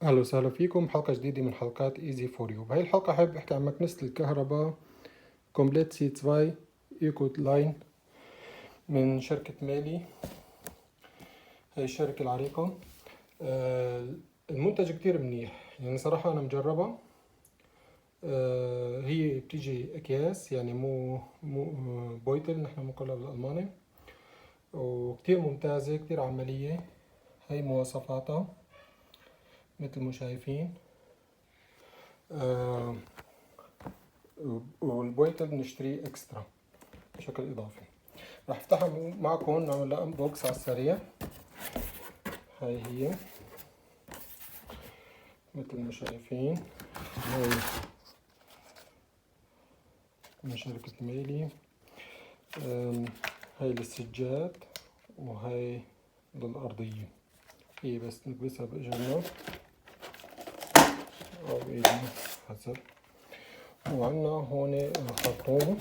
اهلا وسهلا فيكم بحلقة جديدة من حلقات ايزي فور يو. بهي الحلقة حابب احكي عن مكنسة الكهرباء كومبليت سي 2 ايكو لاين من شركة مالي. هاي الشركة العريقة. المنتج كتير منيح، يعني صراحة انا مجربة. هي بتيجي اكياس، يعني مو بويتل، نحن بنقولها بالالماني، وكتير ممتازة كتير عملية. هاي مواصفاتها مثل ما شايفين. والبويتل بنشتريه اكسترا بشكل اضافي. راح افتحها معكم، نعمل انبوكس على السريع. هاي هي مثل ما شايفين، هاي من شركة ميلي. هاي للسجاد وهاي للأرضية. هي بس نلبسها بإجرنا أو بإيدنا حسب. وعنا هون الخرطوم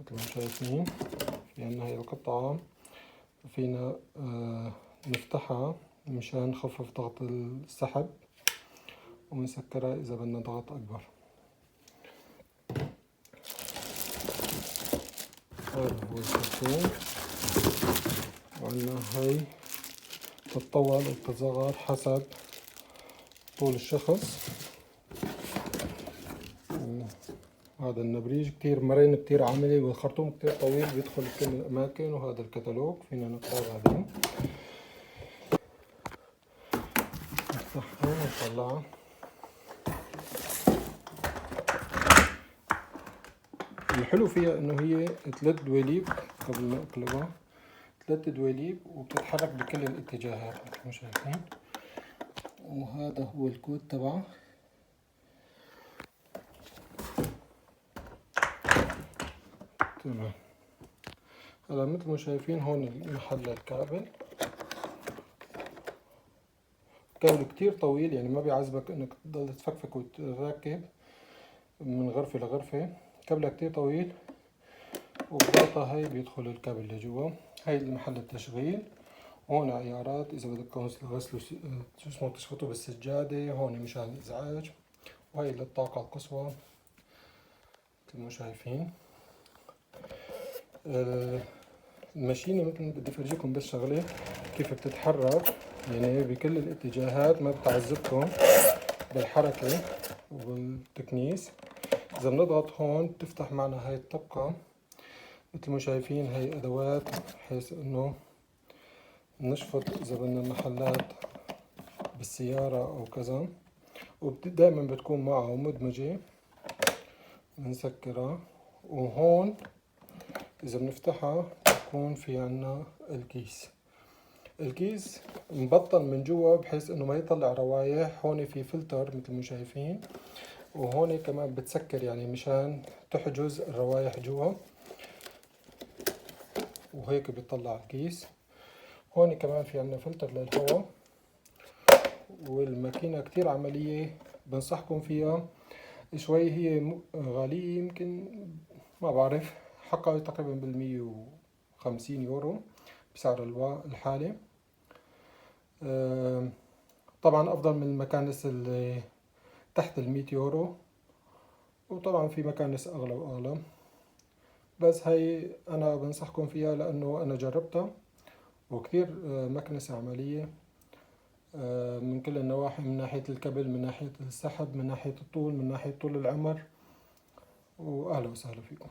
مثل ما شايفين. في عنا هاي القطعة، فينا نفتحها مشان نخفف ضغط السحب ونسكرها إذا بدنا ضغط أكبر. هذا هو الخرطوم. وعنا هاي تتطول وتتصغر حسب طول الشخص. وهذا النبريج كتير مرن، كتير عملي، والخرطوم كتير طويل بيدخل كل الأماكن. وهذا الكتالوج فينا نقرأ بعدين. نفتحها ونطلعها. الحلو فيها انه هي 3 دواليب قبل ما اقلبها، 3 دواليب وبتتحرك بكل الاتجاهات مثل ما شايفين. وهذا هو الكود تبعه. تمام. هلا مثل ما شايفين هون محل الكابل. كابل كتير طويل، يعني ما بيعذبك انك تضل تفكفك وتركب من غرفة لغرفة. كابلها كتير طويل، وبضغطة هاي بيدخل الكابل لجوا. هاي محل التشغيل. هون عيارات اذا بدكم تغسلوا شو اسمه تشفطوا بالسجادة. هون مشان الازعاج. وهي للطاقة القصوى مثل ما شايفين. الماشينة مثل بدي افرجيكم بس شغلة كيف بتتحرك، يعني بكل الاتجاهات، ما بتعذبكم بالحركة وبالتكنيس. اذا بنضغط هون بتفتح معنا هاي الطبقة مثل ما شايفين. هاي ادوات بحيث انه نشفط اذا بدنا محلات بالسيارة او كذا. ودائما بتكون معه مدمجة، بنسكرها. وهون اذا بنفتحها بكون في عنا الكيس مبطن من جوا بحيث انه ما يطلع روايح. هون في فلتر مثل ما شايفين، وهون كمان بتسكر يعني مشان تحجز الروايح جوا، وهيك بيطلع الكيس. هون كمان في عنا فلتر للهواء. والماكينة كتير عملية، بنصحكم فيها شوي. هي غالية، يمكن ما بعرف حقها تقريبا €150 بسعر الحالي. طبعا افضل من المكانس اللي تحت €100. وطبعا في مكانس اغلى واغلى، بس هاي انا بنصحكم فيها لانه انا جربتها وكثير مكنسة عملية من كل النواحي، من ناحية الكابل، من ناحية السحب، من ناحية الطول، من ناحية طول العمر. واهلا وسهلا فيكم.